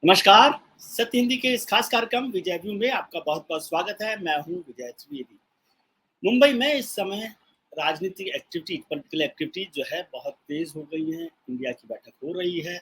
नमस्कार। सत्य हिंदी के इस खास कार्यक्रम विजय व्यू में आपका बहुत बहुत स्वागत है। मैं हूं विजय त्रिवेदी। मुंबई में इस समय राजनीतिक एक्टिविटी पॉलिटिकल एक्टिविटी जो है बहुत तेज हो गई है। इंडिया की बैठक हो रही है।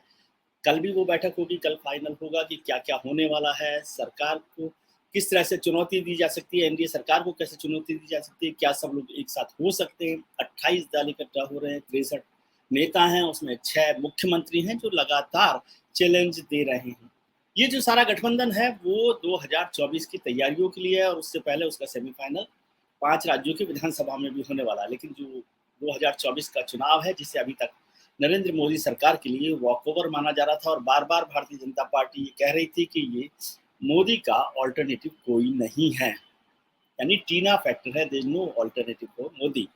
कल भी वो बैठक होगी, कल फाइनल होगा कि क्या क्या होने वाला है। सरकार को किस तरह से चुनौती दी जा सकती है, एनडीए सरकार को कैसे चुनौती दी जा सकती है, क्या सब लोग एक साथ हो सकते हैं। 28 दल इकट्ठा हो रहे हैं, 63 नेता हैं, उसमें 6 मुख्यमंत्री हैं जो लगातार चैलेंज दे रहे हैं। ये जो सारा गठबंधन है वो 2024 की तैयारियों के लिए है और उससे पहले उसका सेमीफाइनल 5 राज्यों की विधानसभा में भी होने वाला है। लेकिन जो 2024 का चुनाव है, जिसे अभी तक नरेंद्र मोदी सरकार के लिए वॉकओवर माना जा रहा था और बार-बार भारतीय जनता पार्टी ये कह रही थी कि ये मोदी का ऑल्टरनेटिव कोई नहीं है। यानी टीना फैक्टर है, there is no alternative for Modi.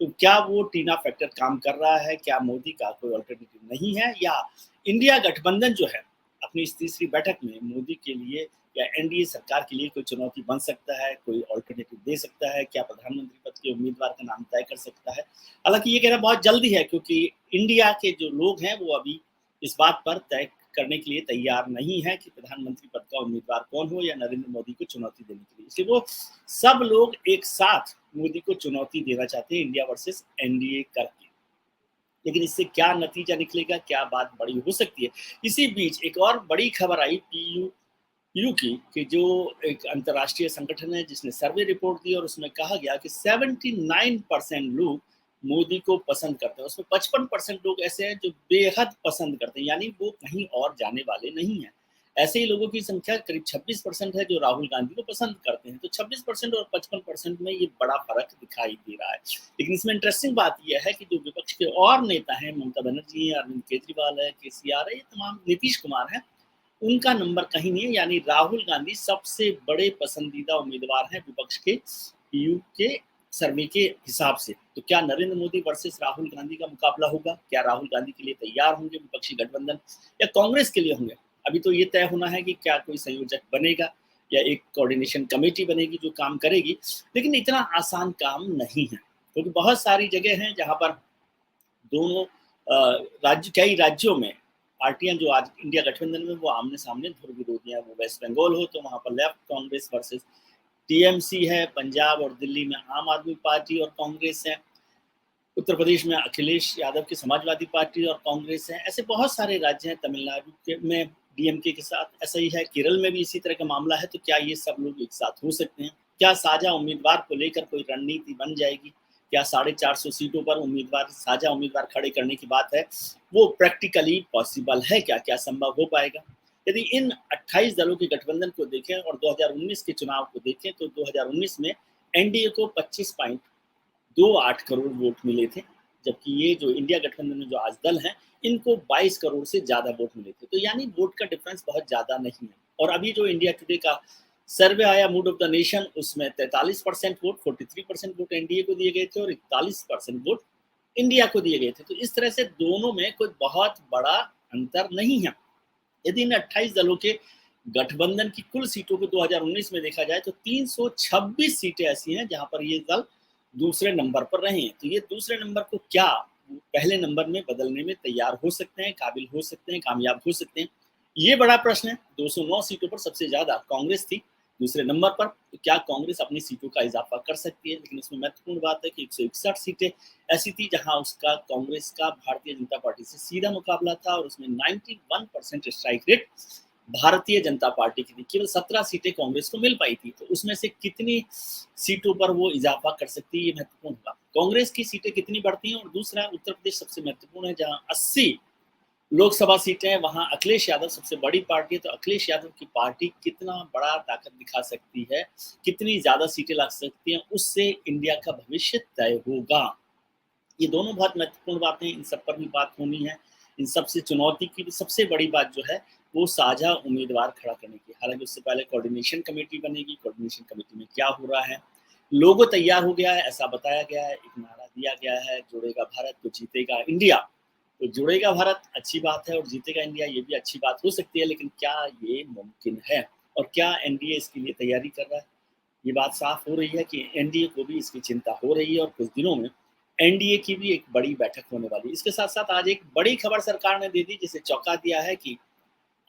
तो क्या वो टीना फैक्टर काम कर रहा है? क्या मोदी का कोई ऑल्टरनेटिव नहीं है? या इंडिया गठबंधन जो है अपनी इस तीसरी बैठक में मोदी के लिए या एनडीए सरकार के लिए कोई चुनौती बन सकता है, कोई ऑल्टरनेटिव दे सकता है? क्या प्रधानमंत्री पद के उम्मीदवार का नाम तय कर सकता है? हालांकि ये कहना बहुत जल्दी है, क्योंकि इंडिया के जो लोग हैं वो अभी इस बात पर तय करने के लिए तैयार नहीं है कि प्रधानमंत्री पद का उम्मीदवार कौन हो या नरेंद्र मोदी को चुनौती देने के लिए। इसलिए वो सब लोग एक साथ मोदी को चुनौती देना चाहते हैं, इंडिया वर्सेस एनडीए करके। लेकिन इससे क्या नतीजा निकलेगा, क्या बात बड़ी हो सकती है। इसी बीच एक और बड़ी खबर आई पीयू की कि जो एक अंतर्राष्ट्रीय संगठन है जिसने सर्वे रिपोर्ट दी और उसमें कहा गया कि 79% लोग मोदी को पसंद करते हैं। उसमें 55% लोग ऐसे हैं जो बेहद पसंद करते हैं, यानी वो कहीं और जाने वाले नहीं हैं। ऐसे ही लोगों की संख्या करीब 26% है जो राहुल गांधी को पसंद करते हैं। तो 26% और 55% में ये बड़ा फर्क दिखाई दे रहा है। लेकिन इसमें इंटरेस्टिंग बात यह है कि जो विपक्ष के और नेता हैं, ममता बनर्जी है, अरविंद केजरीवाल है, केसीआर है, ये तमाम, नीतीश कुमार है, उनका नंबर कहीं नहीं है। यानी राहुल गांधी सबसे बड़े पसंदीदा उम्मीदवार हैं विपक्ष के पीयू के सर्वे के हिसाब से। तो क्या नरेंद्र मोदी वर्सेस राहुल गांधी का मुकाबला होगा? क्या राहुल गांधी के लिए तैयार होंगे विपक्षी गठबंधन या कांग्रेस के लिए होंगे? अभी तो ये तय होना है कि क्या कोई संयोजक बनेगा या एक कोऑर्डिनेशन कमेटी बनेगी जो काम करेगी। लेकिन इतना आसान काम नहीं है, क्योंकि बहुत सारी जगह हैं जहां पर दोनों राज्य, कई राज्यों में पार्टियां जो आज इंडिया गठबंधन में वो आमने सामने धुर विरोधी हैं। वो वेस्ट बंगाल हो तो वहां पर लेफ्ट कांग्रेस वर्सेस टीएमसी है, पंजाब और दिल्ली में आम आदमी पार्टी और कांग्रेस है, उत्तर प्रदेश में अखिलेश यादव की समाजवादी पार्टी और कांग्रेस है। ऐसे बहुत सारे राज्य हैं, तमिलनाडु के में डीएमके के साथ ऐसा ही है, केरल में भी इसी तरह का मामला है। तो क्या ये सब लोग एक साथ हो सकते हैं? क्या साझा उम्मीदवार को लेकर कोई रणनीति बन जाएगी? क्या 450 सीटों पर उम्मीदवार, साझा उम्मीदवार खड़े करने की बात है, वो प्रैक्टिकली पॉसिबल है? क्या क्या संभव हो पाएगा? यदि इन 28 दलों के गठबंधन को देखें और 2019 के चुनाव को देखें तो 2019 में एनडीए को 25.28 करोड़ वोट मिले थे, जबकि ये जो इंडिया गठबंधन में जो आज दल हैं, इनको 22 करोड़ से ज़्यादा वोट मिले थे। तो यानी वोट का डिफरेंस बहुत ज़्यादा नहीं है। और अभी जो इंडिया टुडे का सर्वे आया, मूड ऑफ द नेशन, उसमें 43% वोट, 43% वोट एनडीए को दिए गए थे और 41% वोट इंडिया को दिए गए थे। तो इस तरह से दोनों में कोई बहुत बड़ा अंतर नहीं है। यदि इन 28 दलों के गठबंधन की कुल सीटों को 2019 में देखा जाए तो 326 सीटें ऐसी हैं जहां पर ये दल दूसरे नंबर पर रहे हैं। तो ये दूसरे नंबर को क्या पहले नंबर में बदलने में तैयार हो सकते हैं, काबिल हो सकते हैं, कामयाब हो सकते हैं? ये बड़ा प्रश्न है। 209 सीटों पर सबसे ज्यादा कांग्रेस थी दूसरे नंबर पर। तो क्या कांग्रेस अपनी सीटों का इजाफा कर सकती है? लेकिन इसमें महत्वपूर्ण बात है कि 161 सीटें ऐसी थी जहां उसका कांग्रेस का भारतीय जनता पार्टी से सीधा मुकाबला था और उसमें 91% strike rate Bharatiya Janata party की थी। केवल 17 सीटें कांग्रेस को मिल पाई थी। तो उसमें से कितनी सीटों पर वो इजाफा कर सकती है, ये महत्वपूर्ण होगा। कांग्रेस की सीटें कितनी बढ़ती हैं? और दूसरा, उत्तर प्रदेश सबसे महत्वपूर्ण है जहां 80 लोकसभा सीटें हैं, वहां अखिलेश यादव सबसे बड़ी पार्टी है। तो अखिलेश यादव की पार्टी कितना बड़ा ताकत दिखा सकती है, कितनी ज्यादा सीटें ला सकती हैं, उससे इंडिया का भविष्य तय होगा। ये दोनों बहुत महत्वपूर्ण बातें, इन सब पर भी बात होनी है। इन सबसे चुनौती की भी सबसे बड़ी बात जो है वो साझा उम्मीदवार खड़ा करने की। हालांकि उससे पहले कोऑर्डिनेशन कमेटी बनेगी। कोऑर्डिनेशन कमेटी में क्या हो रहा है, लोगो तैयार हो गया है ऐसा बताया गया है, एक नारा दिया गया है, जुड़ेगा भारत तो जीतेगा इंडिया। तो जुड़ेगा भारत अच्छी बात है और जीतेगा इंडिया ये भी अच्छी बात हो सकती है। लेकिन क्या ये मुमकिन है और क्या एनडीए इसके लिए तैयारी कर रहा है? ये बात साफ हो रही है कि एनडीए को भी इसकी चिंता हो रही है और कुछ दिनों में एनडीए की भी एक बड़ी बैठक होने वाली है। इसके साथ साथ आज एक बड़ी खबर सरकार ने दे दी जिसे चौंका दिया है कि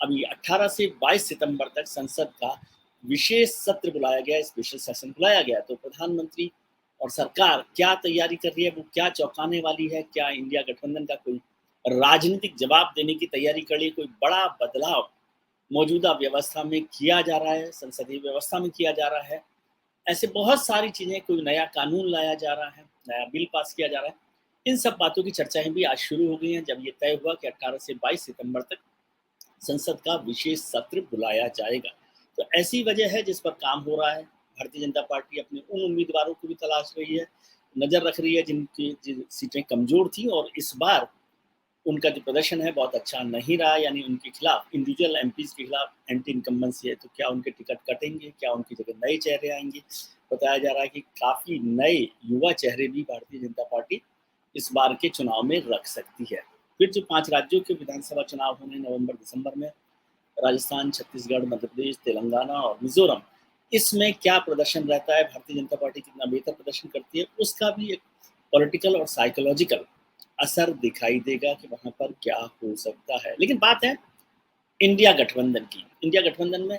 अभी 18 से 22 सितंबर तक संसद का विशेष सत्र बुलाया गया, स्पेशल सेशन बुलाया गया। तो प्रधानमंत्री और सरकार क्या तैयारी कर रही है, वो क्या चौंकाने वाली है, क्या इंडिया गठबंधन का कोई राजनीतिक जवाब देने की तैयारी कर रही है, कोई बड़ा बदलाव मौजूदा व्यवस्था में किया जा रहा है, संसदीय व्यवस्था में किया जा रहा है। ऐसे बहुत सारी चीज़ें, कोई नया कानून लाया जा रहा है, नया बिल पास किया जा रहा है। इन सब बातों की चर्चाएँ भी आज शुरू हो गई हैं, जब ये तय हुआ कि 18 से 22 सितंबर तक संसद का विशेष सत्र बुलाया जाएगा। तो ऐसी वजह है जिस पर काम हो रहा है। भारतीय जनता पार्टी अपने उन उम्मीदवारों को भी तलाश रही है, नज़र रख रही है जिनकी जिन सीटें कमज़ोर थी और इस बार उनका जो प्रदर्शन है बहुत अच्छा नहीं रहा, यानी उनके खिलाफ इंडिविजुअल एमपीज़ के खिलाफ एंटी इनकम्बेंसी है। तो क्या उनके टिकट कटेंगे? क्या उनकी जगह नए चेहरे आएँगे? बताया जा रहा है कि काफ़ी नए युवा चेहरे भी भारतीय जनता पार्टी इस बार के चुनाव में रख सकती है। फिर जो 5 राज्यों के विधानसभा चुनाव होने नवंबर-दिसंबर में, राजस्थान, छत्तीसगढ़, मध्य प्रदेश, तेलंगाना और मिज़ोरम, इसमें क्या प्रदर्शन रहता है, भारतीय जनता पार्टी कितना बेहतर प्रदर्शन करती है, उसका भी एक पॉलिटिकल और साइकोलॉजिकल असर दिखाई देगा कि वहाँ पर क्या हो सकता है। लेकिन बात है इंडिया गठबंधन की। इंडिया गठबंधन में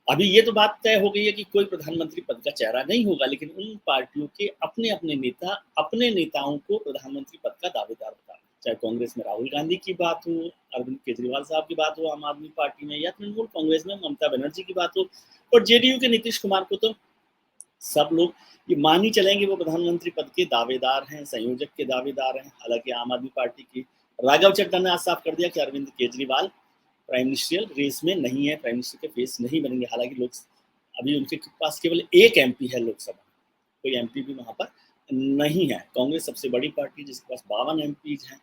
अभी ये तो बात तय हो गई है कि कोई प्रधानमंत्री पद का चेहरा नहीं होगा, लेकिन उन पार्टियों के अपने-अपने नेता अपने नेताओं को प्रधानमंत्री पद का दावेदार बता रहे हैं। चाहे कांग्रेस में राहुल गांधी की बात हो, अरविंद केजरीवाल साहब की बात हो आम आदमी पार्टी में, या तृणमूल कांग्रेस में ममता बनर्जी की बात हो, और जेडीयू के नीतीश कुमार को तो सब लोग ये मान ही चलेंगे वो प्रधानमंत्री पद के दावेदार हैं, संयोजक के दावेदार हैं। हालाँकि आम आदमी पार्टी की राघव चड्ढा ने आज साफ कर दिया कि Arvind Kejriwal prime ministerial race में नहीं है, प्राइम मिनिस्टर के फेस नहीं बनेंगे। हालाँकि लोग अभी उनके पास केवल 1 एमपी है लोकसभा, कोई एमपी भी वहाँ पर नहीं है। कांग्रेस सबसे बड़ी पार्टी जिसके पास 52 एमपीज़ हैं,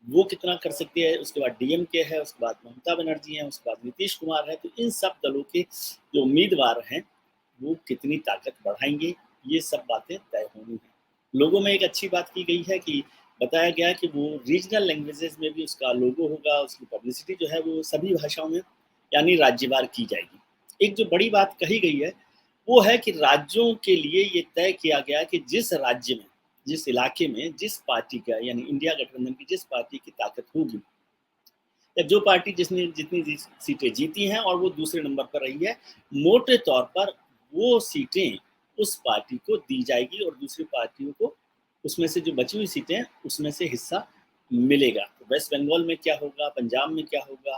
वो कितना कर सकती है। उसके बाद डीएमके है, उसके बाद ममता बनर्जी हैं, उसके बाद नीतीश कुमार है। तो इन सब दलों के जो उम्मीदवार हैं, वो कितनी ताकत बढ़ाएँगे, ये सब बातें तय होनी हैं। लोगों में एक अच्छी बात की गई है कि बताया गया है कि वो रीजनल लैंग्वेजेज़ में भी उसका लोगो होगा, उसकी पब्लिसिटी जो है वो सभी भाषाओं में यानी राज्यवार की जाएगी। एक जो बड़ी बात कही गई है, वो है कि राज्यों के लिए ये तय किया गया कि जिस राज्य में, जिस इलाके में, जिस पार्टी का यानी इंडिया गठबंधन की जिस पार्टी की ताकत होगी, या जो पार्टी जिसने जितनी सीटें जीती हैं और वो दूसरे नंबर पर रही है, मोटे तौर पर वो सीटें उस पार्टी को दी जाएगी और दूसरी पार्टियों को उसमें से जो बची हुई सीटें हैं, उसमें से हिस्सा मिलेगा। तो वेस्ट बंगाल में क्या होगा, पंजाब में क्या होगा,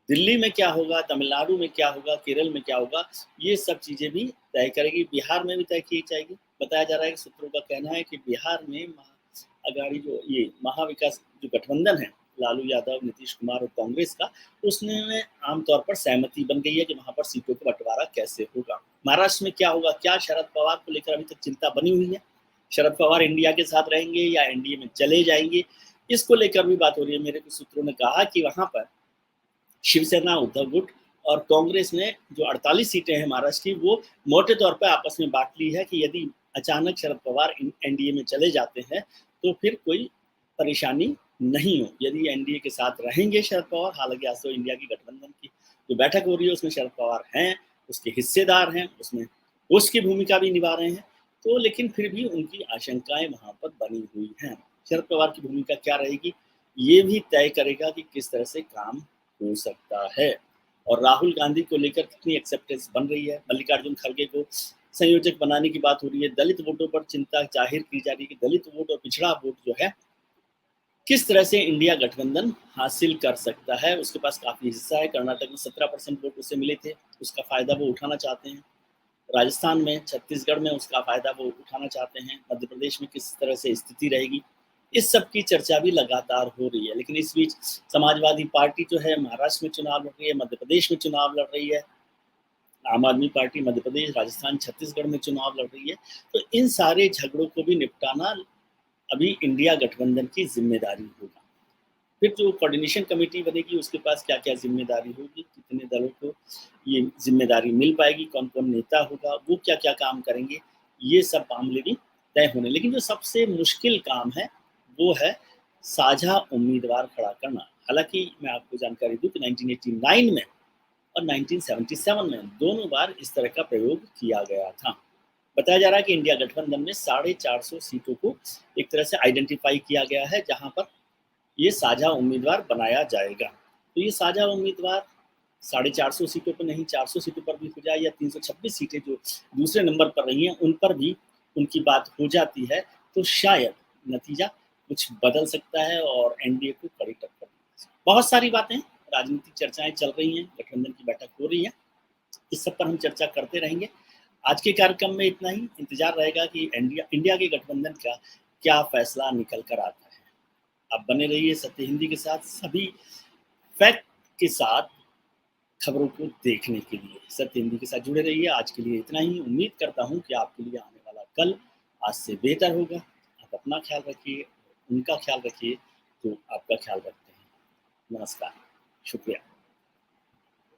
दिल्ली में क्या होगा, तमिलनाडु में क्या होगा, केरल में क्या होगा, ये सब चीज़ें भी तय करेगी। बिहार में भी तय की जाएगी। बताया जा रहा है कि सूत्रों का कहना है कि बिहार में अगाड़ी जो ये महाविकास जो गठबंधन है, लालू यादव, नीतीश कुमार और कांग्रेस का, उसने आमतौर पर सहमति बन गई है कि वहाँ पर सीटों का बंटवारा कैसे होगा। महाराष्ट्र में क्या होगा, क्या शरद पवार को लेकर अभी तक चिंता बनी हुई है। शरद पवार इंडिया के साथ रहेंगे या एनडीए में चले जाएंगे, इसको लेकर भी बात हो रही है। मेरे कुछ सूत्रों ने कहा कि वहाँ पर शिवसेना, उद्धव गुट और कांग्रेस ने जो 48 सीटें हैं महाराष्ट्र की, वो मोटे तौर पर आपस में बांट ली है कि यदि अचानक शरद पवार एनडीए में चले जाते हैं तो फिर कोई परेशानी नहीं हो। यदि एनडीए के साथ रहेंगे शरद पवार, हालांकि आज तो इंडिया की गठबंधन की जो बैठक हो रही है उसमें शरद पवार हैं, उसके हिस्सेदार हैं, उसमें उसकी भूमिका भी निभा रहे हैं, तो लेकिन फिर भी उनकी आशंकाएं वहां पर बनी हुई हैं। शरद पवार की भूमिका क्या रहेगी, ये भी तय करेगा कि किस तरह से काम हो सकता है। और राहुल गांधी को लेकर कितनी एक्सेप्टेंस बन रही है। मल्लिकार्जुन खड़गे को संयोजक बनाने की बात हो रही है। दलित वोटों पर चिंता जाहिर की जा रही है कि दलित वोट और पिछड़ा वोट जो है किस तरह से इंडिया गठबंधन हासिल कर सकता है। उसके पास काफ़ी हिस्सा है। कर्नाटक में 17% वोट उसे मिले थे, उसका फ़ायदा वो उठाना चाहते हैं। राजस्थान में, छत्तीसगढ़ में उसका फ़ायदा वो उठाना चाहते हैं। मध्य प्रदेश में किस तरह से स्थिति रहेगी, इस सब की चर्चा भी लगातार हो रही है। लेकिन इस बीच समाजवादी पार्टी जो है महाराष्ट्र में चुनाव लड़ रही है, मध्य प्रदेश में चुनाव लड़ रही है। आम आदमी पार्टी मध्य प्रदेश, राजस्थान, छत्तीसगढ़ में चुनाव लड़ रही है। तो इन सारे झगड़ों को भी निपटाना अभी इंडिया गठबंधन की जिम्मेदारी होगा। फिर जो कोऑर्डिनेशन कमेटी बनेगी उसके पास क्या क्या जिम्मेदारी होगी, कितने दलों को ये जिम्मेदारी मिल पाएगी, कौन कौन नेता होगा, वो क्या क्या काम करेंगे, ये सब मामले भी तय होने। लेकिन जो सबसे मुश्किल काम है वो है साझा उम्मीदवार खड़ा करना। हालांकि मैं आपको जानकारी दूं कि 1989 में और 1977 में दोनों बार इस तरह का प्रयोग किया गया था। बताया जा रहा है कि इंडिया गठबंधन में 450 सीटों को एक तरह से आइडेंटिफाई किया गया है जहां पर ये साझा उम्मीदवार बनाया जाएगा। तो ये साझा उम्मीदवार 450 सीटों पर नहीं 400 सीटों पर भी हो जाए, या 326 सीटें जो दूसरे नंबर पर रही हैं उन पर भी उनकी बात हो जाती है, तो शायद नतीजा कुछ बदल सकता है और एनडीए को कड़ी टक्कर मिल सकती है। बहुत सारी बातें, राजनीतिक चर्चाएं चल रही हैं, गठबंधन की बैठक हो रही है, इस सब पर हम चर्चा करते रहेंगे। आज के कार्यक्रम में इतना ही। इंतजार रहेगा कि इंडिया के गठबंधन का क्या फैसला निकल कर आता है। आप बने रहिए सत्य हिंदी के साथ, सभी फैक्ट के साथ खबरों को देखने के लिए सत्य हिंदी के साथ जुड़े रहिए। आज के लिए इतना ही। उम्मीद करता हूँ कि आपके लिए आने वाला कल आज से बेहतर होगा। आप अपना ख्याल रखिए, उनका ख्याल रखिए, तो आपका ख्याल रखते हैं। नमस्कार, शुक्रिया।